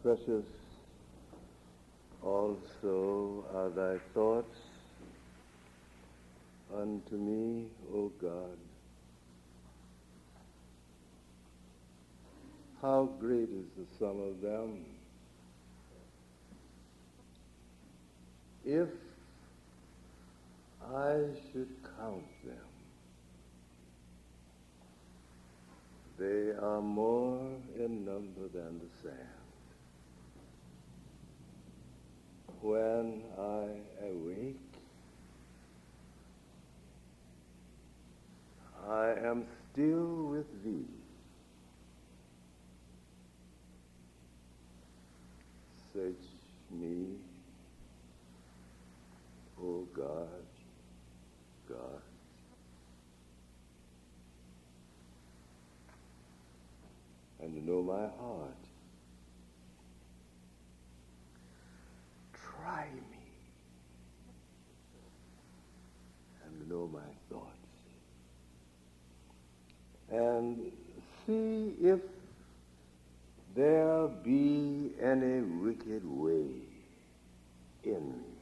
precious also are thy thoughts unto me, O God. How great is the sum of them. If I should count them, they are more in number than the sand. When I awake, I am still with thee. Search me, O God, God. And to know my heart. Try me and to know my thoughts. And see if there be any wicked way in me.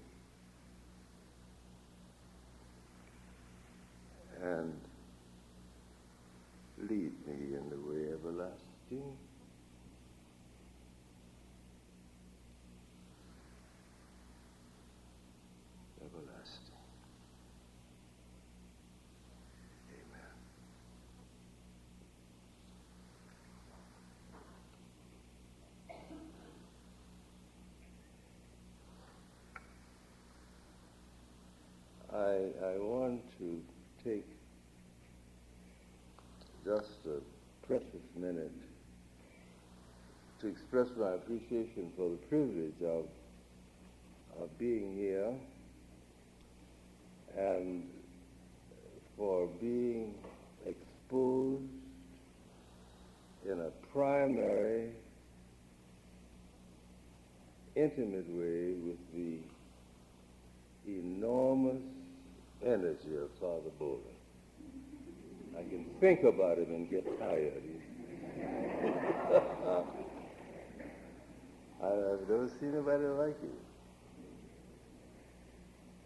And lead me in the way everlasting. Everlasting. Amen. I want to take just a precious minute to express my appreciation for the privilege of being here and for being exposed in a primary, intimate way with the enormous energy of Father Bowler. I can think about him and get tired. I've never seen anybody like him.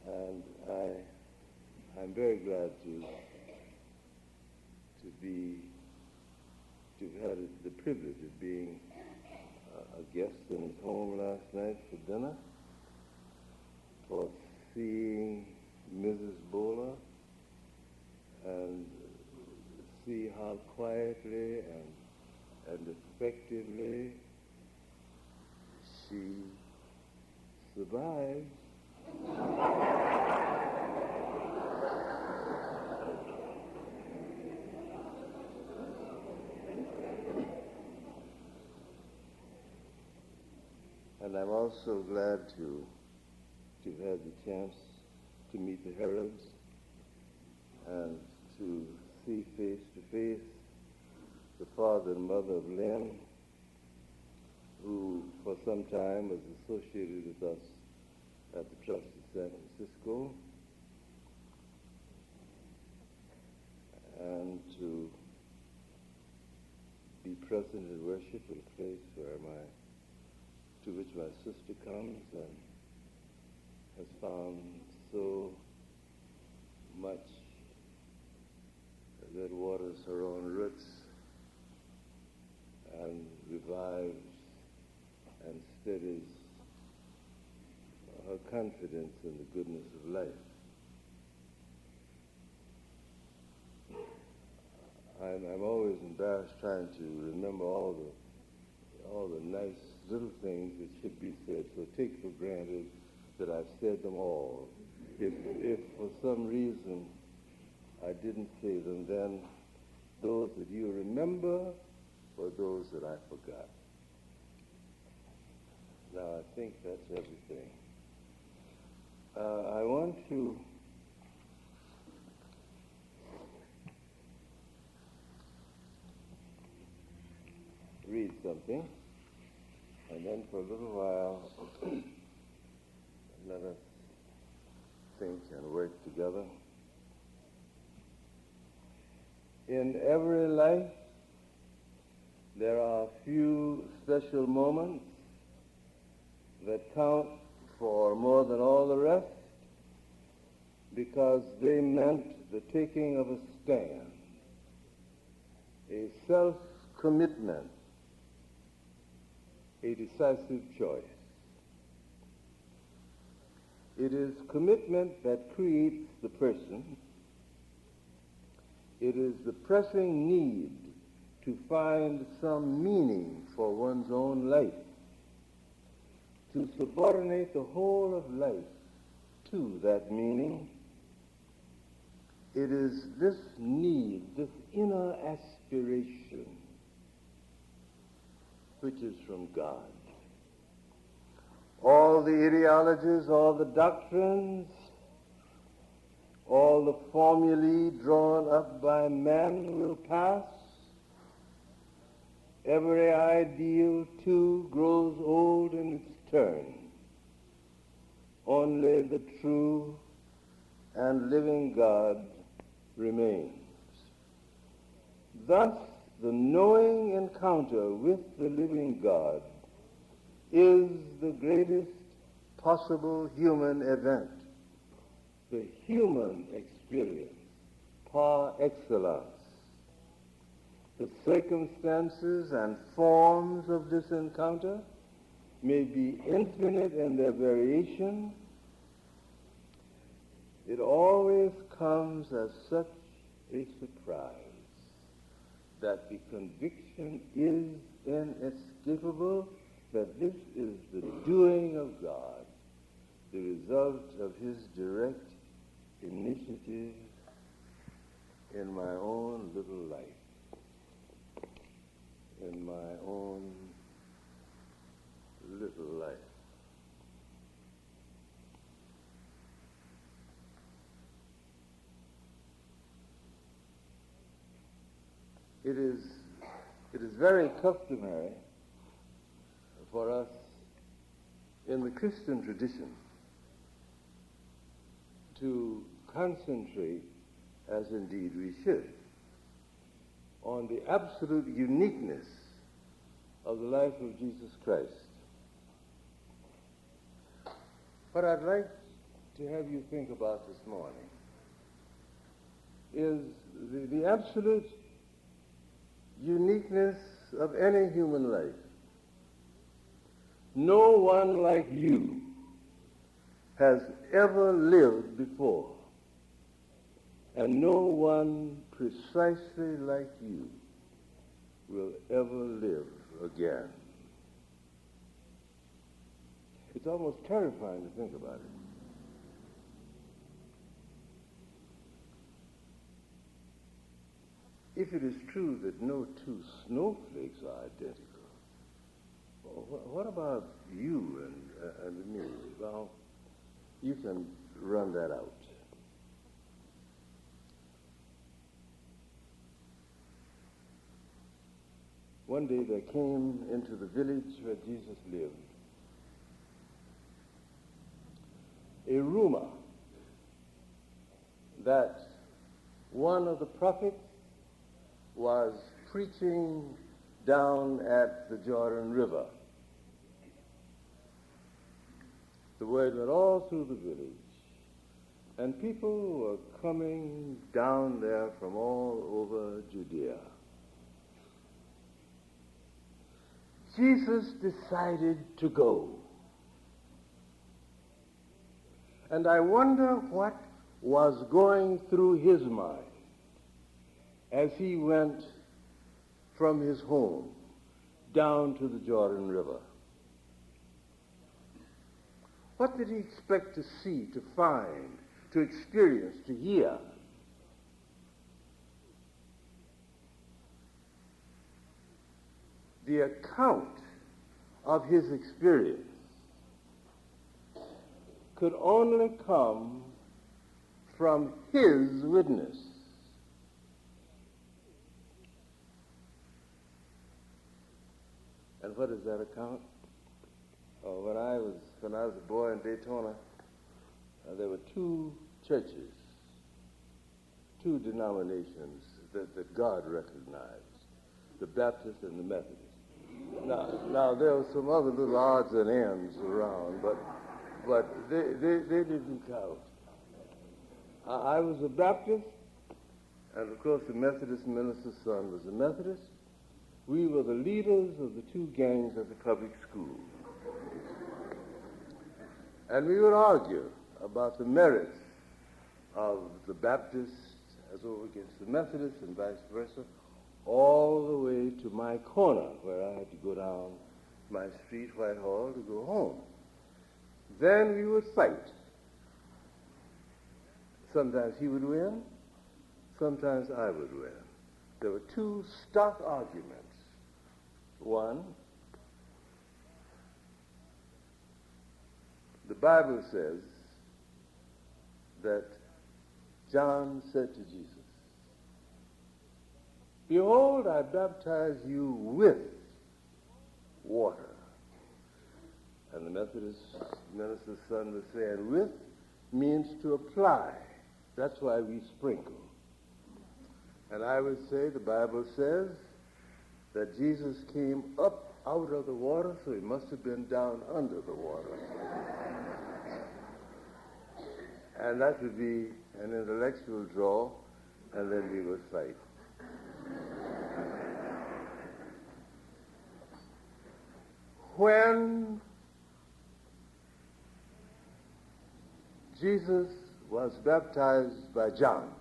And I'm very glad to have had the privilege of being a guest in his home last night for dinner, for seeing Mrs. Bowler and see how quietly and effectively she survives. And I'm also glad to have had the chance to meet the Heralds and to see face to face the father and mother of Lynn, who for some time was associated with us at the Church of San Francisco, and to be present at worship in a place to which my sister comes and has found so much that waters her own roots and revives and steadies her confidence in the goodness of life. I'm always embarrassed trying to remember all the nice little things that should be said, so take for granted that I've said them all. If for some reason I didn't say them, then those that you remember or those that I forgot. Now, I think that's everything. I want to read something, and then for a little while let us think and work together. In every life, there are few special moments that count for more than all the rest because they meant the taking of a stand, a self-commitment, a decisive choice. It is commitment that creates the person. It is the pressing need to find some meaning for one's own life, to subordinate the whole of life to that meaning. It is this need, this inner aspiration, which is from God. All the ideologies, all the doctrines, all the formulae drawn up by man will pass. Every ideal, too, grows old in its turn. Only the true and living God remains. Thus, the knowing encounter with the living God is the greatest possible human event, the human experience par excellence. The circumstances and forms of this encounter may be infinite in their variation. It always comes as such a surprise that the conviction is inescapable that this is the doing of God, the result of his direct initiative in my own little life, in my own little life. It is very customary for us in the Christian tradition to concentrate, as indeed we should, on the absolute uniqueness of the life of Jesus Christ. What I'd like to have you think about this morning is the absolute uniqueness of any human life. No one like you has ever lived before, and no one precisely like you will ever live again. It's almost terrifying to think about it. If it is true that no two snowflakes are identical, what about you and me? Well, you can run that out. One day there came into the village where Jesus lived a rumor that one of the prophets was preaching down at the Jordan River. The word went all through the village, and people were coming down there from all over Judea. Jesus decided to go. And I wonder what was going through his mind as he went from his home down to the Jordan River. What did he expect to see, to find, to experience, to hear? The account of his experience could only come from his witness. And what is that account? Oh, when I was a boy in Daytona, there were two churches, two denominations that God recognized, the Baptist and the Methodist. Now there were some other little odds and ends around, but they didn't count. I was a Baptist, and of course the Methodist minister's son was a Methodist. We were the leaders of the two gangs at the public school. And we would argue about the merits of the Baptists as over against the Methodists and vice versa, all the way to my corner where I had to go down my street, Whitehall, to go home. Then we would fight. Sometimes he would win, sometimes I would win. There were two stock arguments. One, the Bible says that John said to Jesus, "Behold, I baptize you with water." And the Methodist minister's son was saying, "With" means to apply. That's why we sprinkle. And I would say the Bible says that Jesus came up out of the water, so he must have been down under the water. And that would be an intellectual draw, and then we would fight. When Jesus was baptized by John,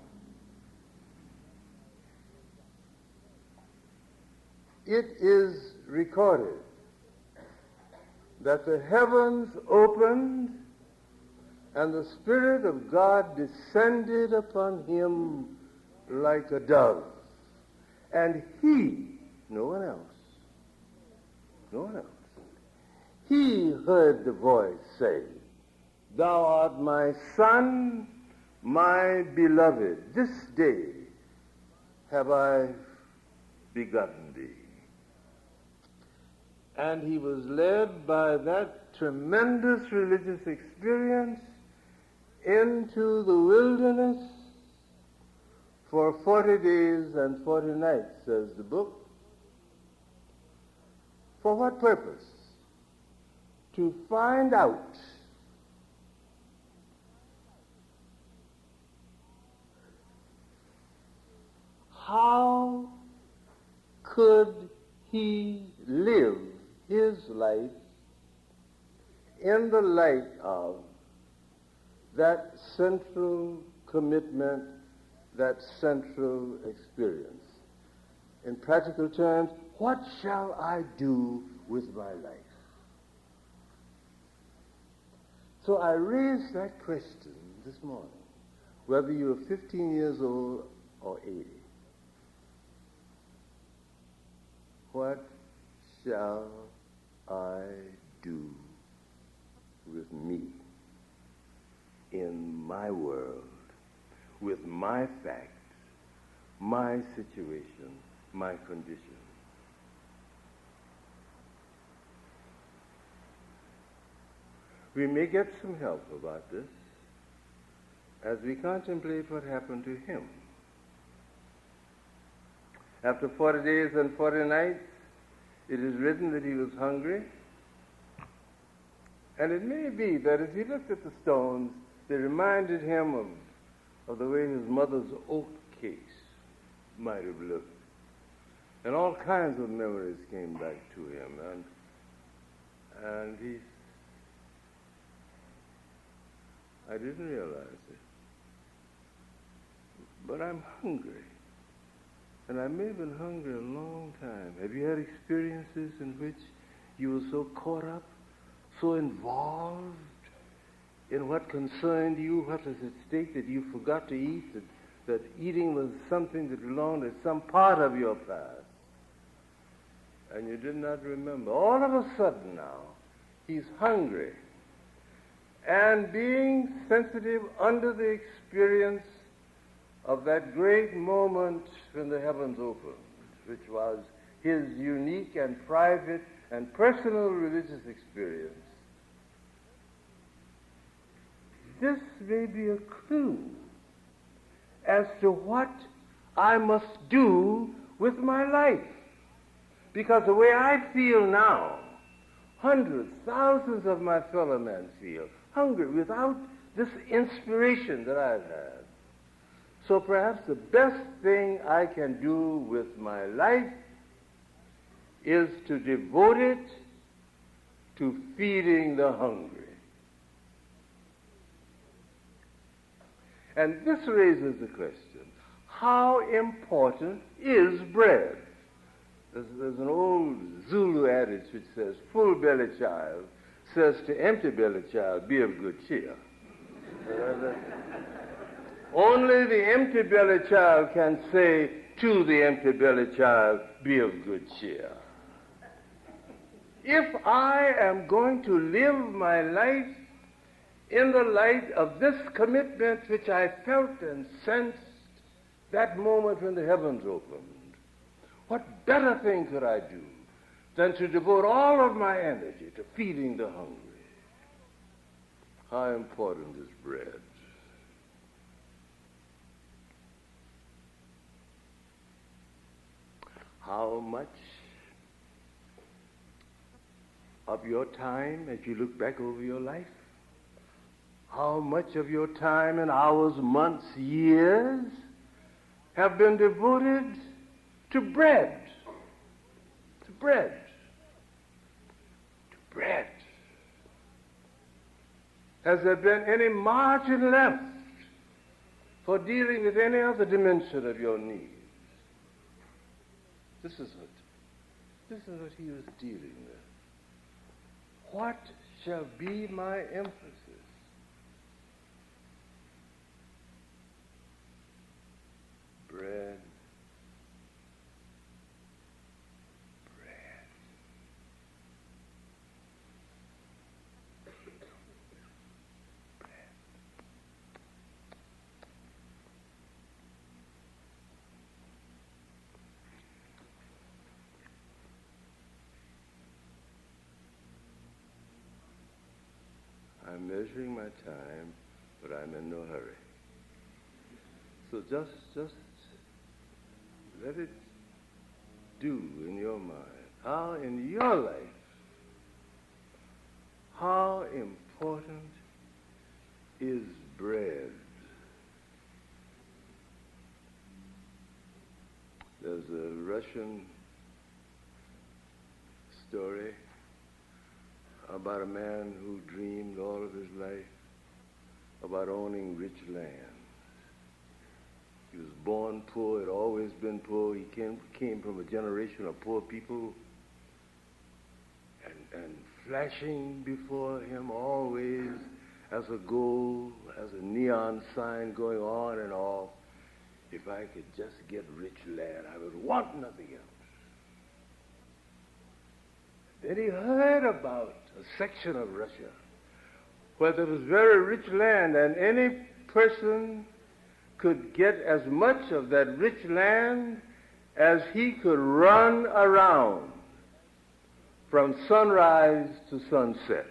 it is recorded that the heavens opened and the Spirit of God descended upon him like a dove. And he, no one else, he heard the voice say, "Thou art my Son, my beloved. This day have I begotten thee." And he was led by that tremendous religious experience into the wilderness for 40 days and 40 nights, says the book. For what purpose? To find out how could he live his life in the light of that central commitment, that central experience. In practical terms, what shall I do with my life? So I raised that question this morning, whether you're 15 years old or 80. What shall I do with me in my world, with my facts, my situation, my condition? We may get some help about this as we contemplate what happened to him. After 40 days and 40 nights, it is written that he was hungry. And it may be that as he looked at the stones, they reminded him of the way his mother's oat cakes might have looked. And all kinds of memories came back to him. And I didn't realize it. But I'm hungry. And I may have been hungry a long time. Have you had experiences in which you were so caught up, so involved in what concerned you, what was at stake, that you forgot to eat, that eating was something that belonged to some part of your past, and you did not remember? All of a sudden now, he's hungry. And being sensitive under the experience of that great moment when the heavens opened, which was his unique and private and personal religious experience, this may be a clue as to what I must do with my life. Because the way I feel now, hundreds, thousands of my fellow men feel hungry without this inspiration that I've had. So perhaps the best thing I can do with my life is to devote it to feeding the hungry. And this raises the question, how important is bread? There's an old Zulu adage which says, full-bellied child says to empty-bellied child, be of good cheer. Only the empty-bellied child can say to the empty-bellied child, be of good cheer. If I am going to live my life in the light of this commitment which I felt and sensed that moment when the heavens opened, what better thing could I do than to devote all of my energy to feeding the hungry? How important is bread? How much of your time, as you look back over your life, how much of your time and hours, months, years have been devoted to bread? To bread. To bread. Has there been any margin left for dealing with any other dimension of your needs? This is what he was dealing with. What shall be my emphasis? Bread. I'm measuring my time, but I'm in no hurry. So just let it do in your mind. How in your life, how important is bread? There's a Russian story about a man who dreamed all of his life about owning rich land. He was born poor, had always been poor. He came from a generation of poor people, and flashing before him always as a goal, as a neon sign going on and off, if I could just get rich land, I would want nothing else. Then he heard about a section of Russia where there was very rich land, and any person could get as much of that rich land as he could run around from sunrise to sunset,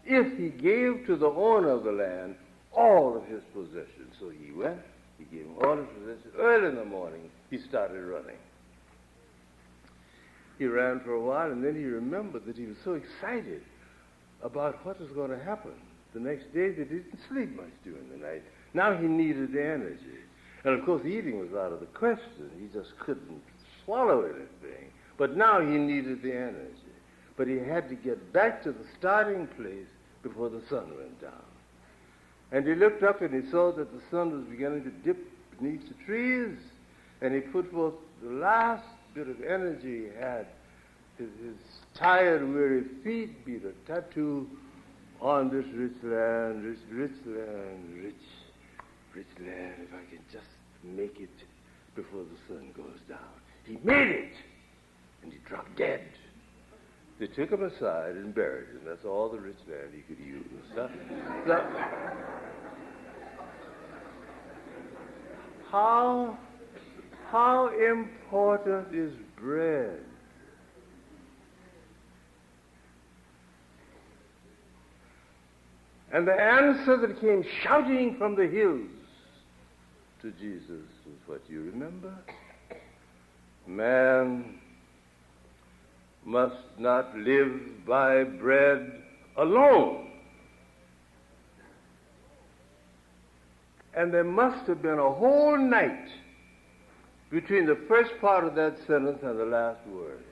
if he gave to the owner of the land all of his possessions. So he went, he gave him all his possessions. Early in the morning, he started running. He ran for a while, and then he remembered that he was so excited about what was going to happen the next day that he didn't sleep much during the night. Now he needed the energy. And of course, eating was out of the question. He just couldn't swallow anything. But now he needed the energy. But he had to get back to the starting place before the sun went down. And he looked up and he saw that the sun was beginning to dip beneath the trees, and he put forth the last bit of energy he had. His tired, weary feet beat a tattoo on this rich land, rich land, rich land, if I can just make it before the sun goes down. He made it, and he dropped dead. They took him aside and buried him. That's all the rich land he could use. How important is bread? And the answer that came shouting from the hills to Jesus was what you remember. Man must not live by bread alone. And there must have been a whole night between the first part of that sentence and the last word.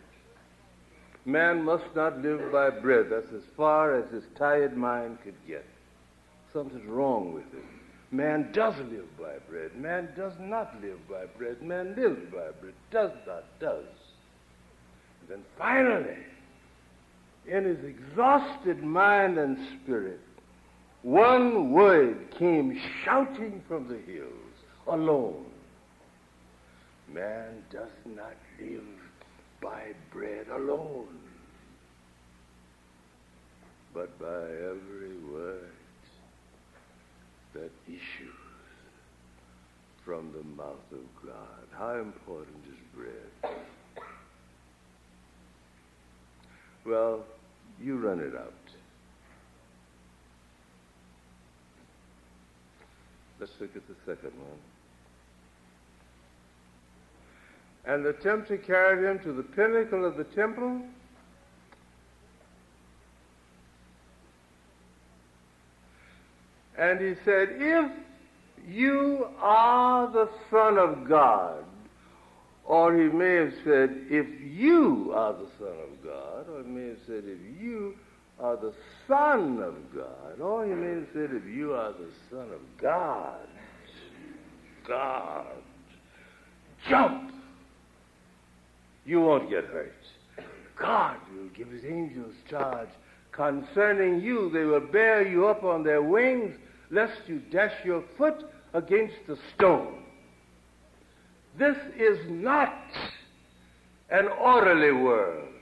Man must not live by bread. That's as far as his tired mind could get. Something's wrong with it. Man does live by bread. Man does not live by bread. Man lives by bread. Does not, does. And then finally, in his exhausted mind and spirit, one word came shouting from the hills, alone. Man does not live by bread alone, but by every word that issues from the mouth of God. How important is bread? Well, you run it out. Let's look at the second one. And the tempter carried him to the pinnacle of the temple, and he said, if you are the Son of God, or he may have said, if you are the Son of God, or he may have said, if you are the Son of God, or he may have said, if you are the Son of God, God, jump. You won't get hurt. God will give his angels charge concerning you. They will bear you up on their wings, lest you dash your foot against a stone. This is not an orderly world.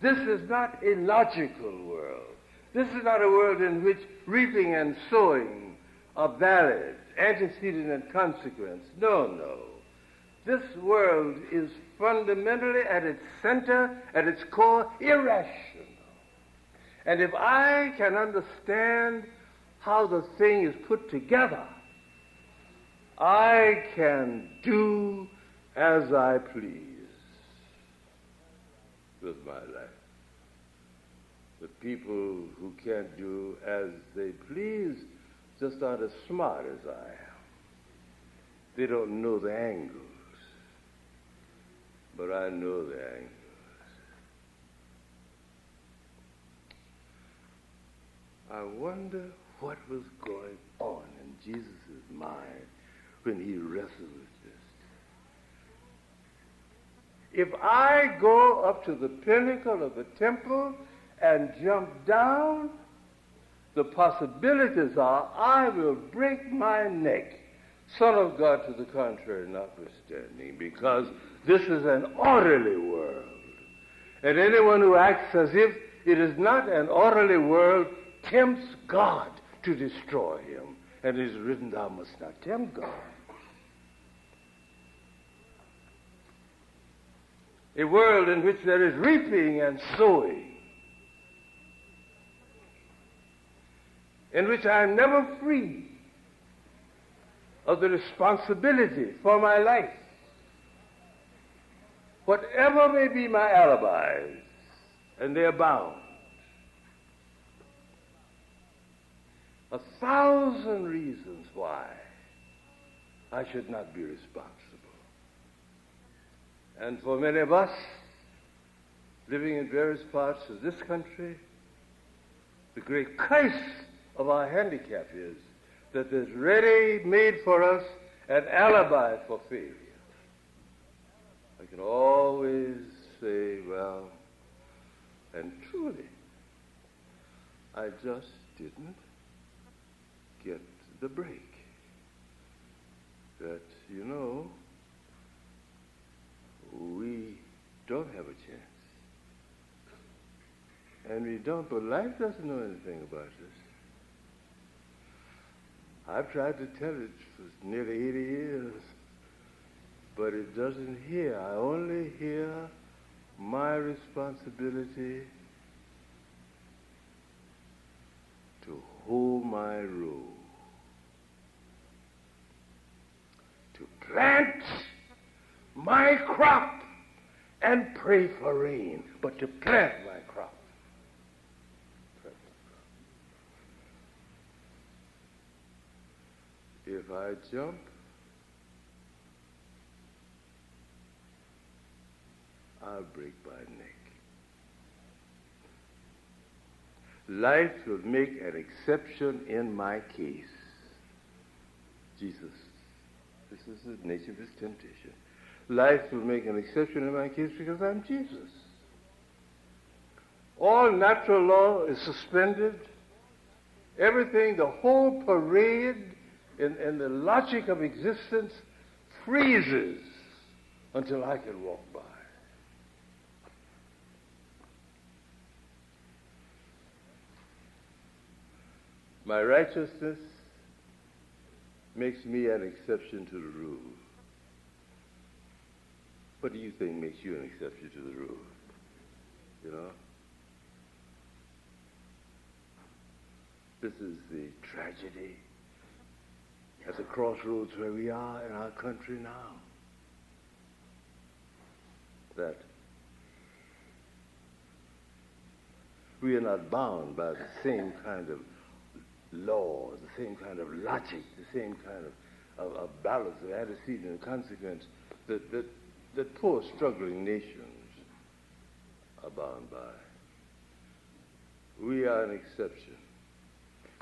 This is not a logical world. This is not a world in which reaping and sowing are valid, antecedent and consequence. No, no. This world is fundamentally, at its center, at its core, irrational. And if I can understand how the thing is put together, I can do as I please with my life. The people who can't do as they please just aren't as smart as I am. They don't know the angles. But I know the angles. I wonder what was going on in Jesus' mind when he wrestled with this. If I go up to the pinnacle of the temple and jump down, the possibilities are I will break my neck. Son of God, to the contrary, notwithstanding, because this is an orderly world. And anyone who acts as if it is not an orderly world tempts God to destroy him. And it is written, thou must not tempt God. A world in which there is reaping and sowing, in which I am never free of the responsibility for my life. Whatever may be my alibis, and they abound, 1,000 reasons why I should not be responsible. And for many of us living in various parts of this country, the great curse of our handicap is that there's ready made for us an alibi for failure. I can always say, well, and truly, I just didn't get the break. That, you know, we don't have a chance. And we don't, but life doesn't know anything about this. I've tried to tell it for nearly 80 years, but it doesn't hear. I only hear my responsibility to hoe my row, to plant my crop and pray for rain, but to plant my crop. If I jump, I'll break my neck. Life will make an exception in my case. Jesus, this is the nature of his temptation. Life will make an exception in my case because I'm Jesus. All natural law is suspended. Everything, the whole parade in the logic of existence freezes until I can walk by. My righteousness makes me an exception to the rule. What do you think makes you an exception to the rule? You know? This is the tragedy at the crossroads where we are in our country now. That we are not bound by the same kind of law, the same kind of logic, the same kind of balance of antecedent and consequence that poor struggling nations are bound by. We are an exception.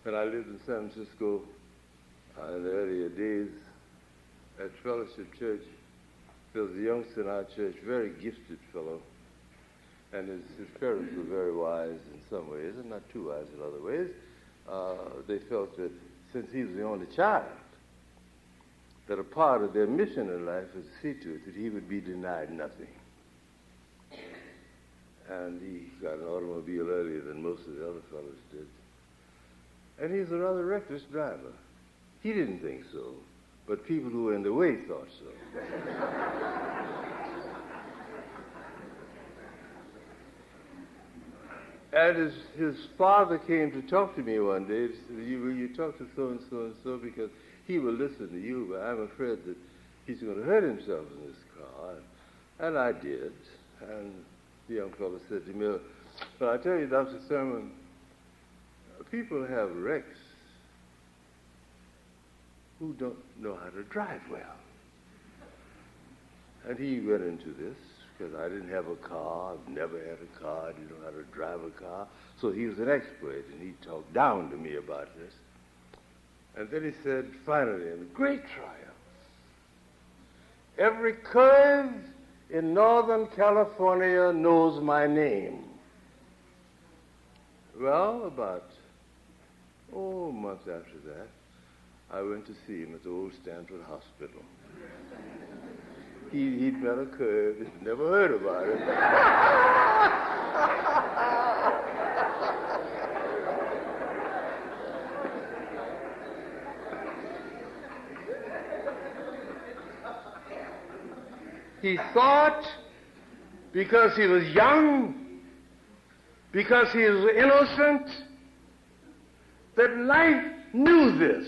When I lived in San Francisco in the earlier days at Fellowship Church, there was a youngster in our church, very gifted fellow, and his parents were very wise in some ways and not too wise in other ways. They felt that since he was the only child, that a part of their mission in life was to see to it that he would be denied nothing. And he got an automobile earlier than most of the other fellows did. And he's a rather reckless driver. He didn't think so, but people who were in the way thought so. And his father came to talk to me one day. He said, will you talk to so-and-so and so, because he will listen to you, but I'm afraid that he's going to hurt himself in this car. And I did. And the young fellow said to me, well, I tell you, Dr. Thurman, people have wrecks who don't know how to drive well. And he went into this, because I didn't have a car, I've never had a car, I didn't know how to drive a car. So he was an expert, and he talked down to me about this. And then he said, finally, in great triumph, every curve in Northern California knows my name. Well, about, a month after that, I went to see him at the old Stanford Hospital. He'd met a curve, he'd never heard about it. He thought, because he was young, because he was innocent, that life knew this.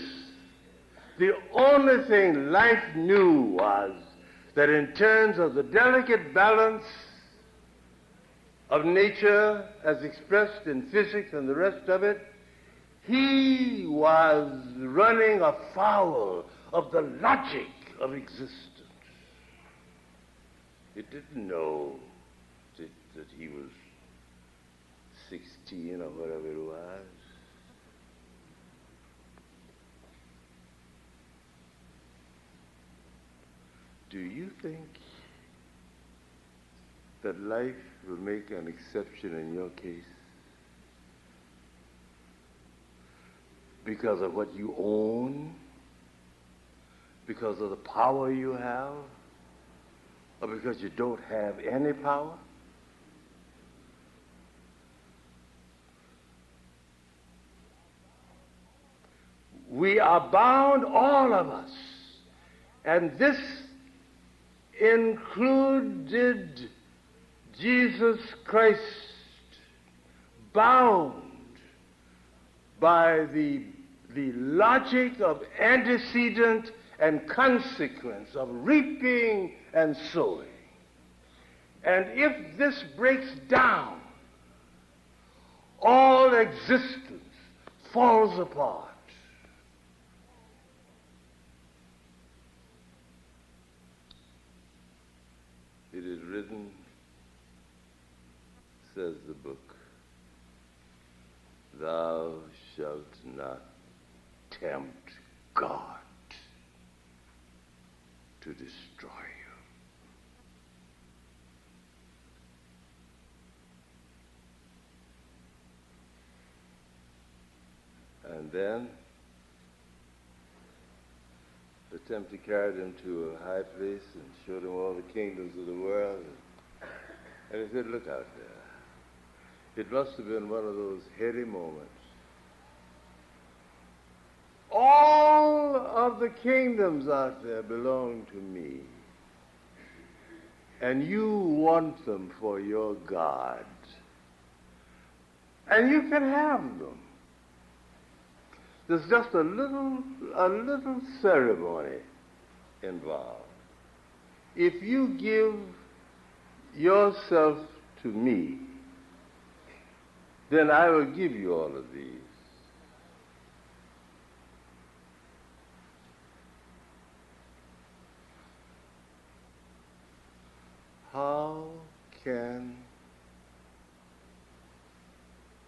The only thing life knew was that in terms of the delicate balance of nature as expressed in physics and the rest of it, he was running afoul of the logic of existence. It didn't know that he was 16 or whatever it was. Do you think that life will make an exception in your case because of what you own, because of the power you have, or because you don't have any power? We are bound, all of us, and this included Jesus Christ, bound by the logic of antecedent and consequence, of reaping and sowing. And if this breaks down, all existence falls apart. It is written, says the book, thou shalt not tempt God to destroy you. And then the tempter carried him to a high place and showed him all the kingdoms of the world. And he said, look out there. It must have been one of those heady moments. All of the kingdoms out there belong to me. And you want them for your God. And you can have them. There's just a little ceremony involved. If you give yourself to me, then I will give you all of these. How can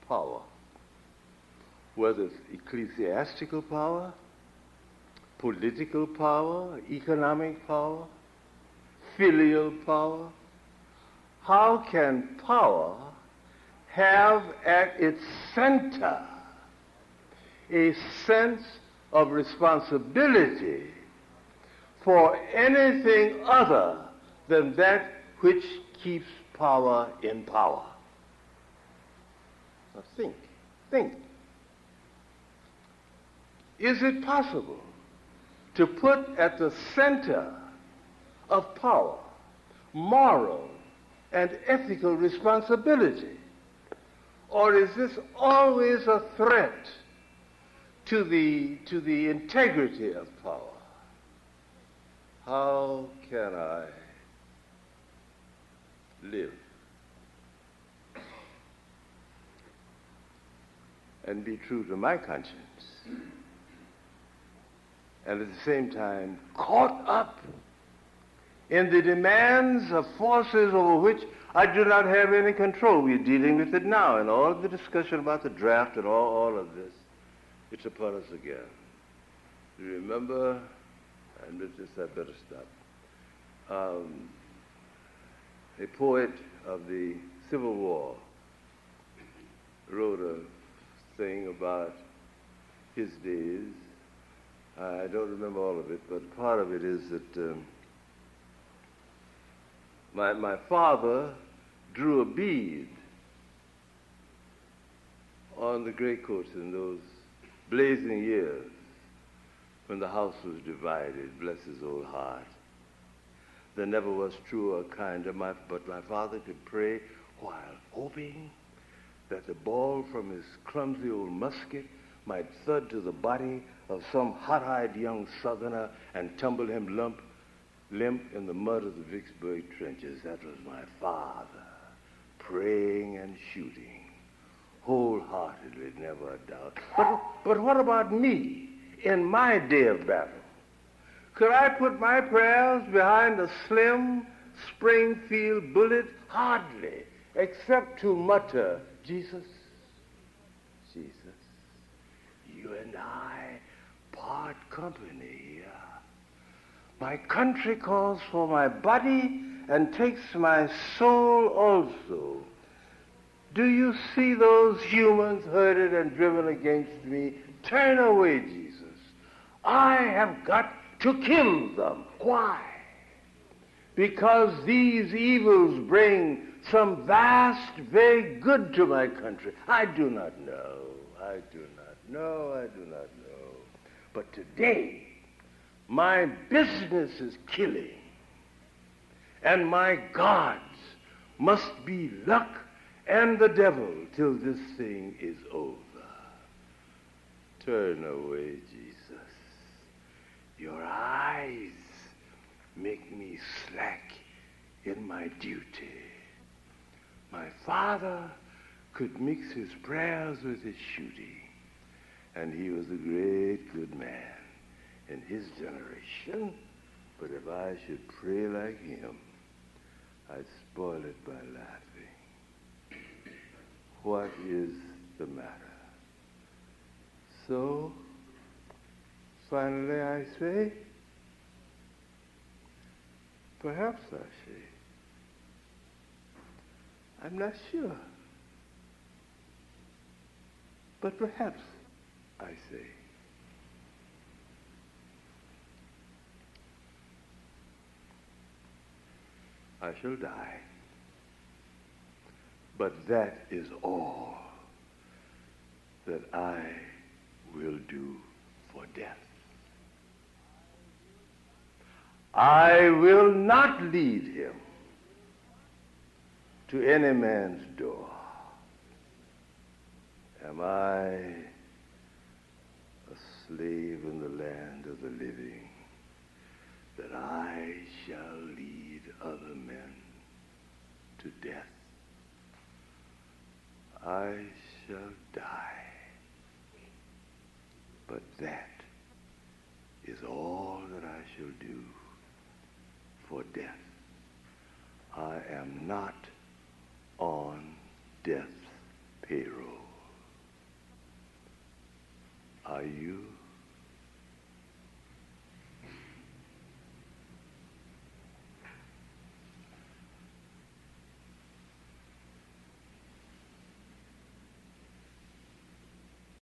power, whether it's ecclesiastical power, political power, economic power, filial power, how can power have at its center a sense of responsibility for anything other than that which keeps power in power? Now think. Is it possible to put at the center of power moral and ethical responsibility? Or is this always a threat to the integrity of power? How can I live and be true to my conscience, and at the same time caught up in the demands of forces over which I do not have any control? We're dealing with it now, and all of the discussion about the draft and all of this, it's upon us again. You remember, and with this I better stop, a poet of the Civil War wrote a thing about his days. I don't remember all of it, but part of it is that my father drew a bead on the gray coats in those blazing years when the house was divided, bless his old heart. There never was truer, kinder, but my father could pray while hoping that the ball from his clumsy old musket might thud to the body of some hot-eyed young Southerner and tumble him limp in the mud of the Vicksburg trenches. That was my father, praying and shooting, wholeheartedly, never a doubt. But what about me in my day of battle? Could I put my prayers behind a slim Springfield bullet? Hardly, except to mutter, Jesus, Jesus, you and I part company here. My country calls for my body and takes my soul also. Do you see those humans herded and driven against me? Turn away, Jesus. I have got to kill them. Why? Because these evils bring some vast, vague good to my country. I do not know. I do not know. But today, my business is killing, and my gods must be luck and the devil till this thing is over. Turn away, Jesus. Your eyes make me slack in my duty. My father could mix his prayers with his shooting, and he was a great good man in his generation. But if I should pray like him, I'd spoil it by laughing. What is the matter? So, finally I say, perhaps I say, I'm not sure, but perhaps I say. I shall die, but that is all that I will do for death. I will not lead him to any man's door. Am I a slave in the land of the living, that I shall lead other men to death? I shall die, but that is all that I shall do for death. I am not on death's payroll. Are you?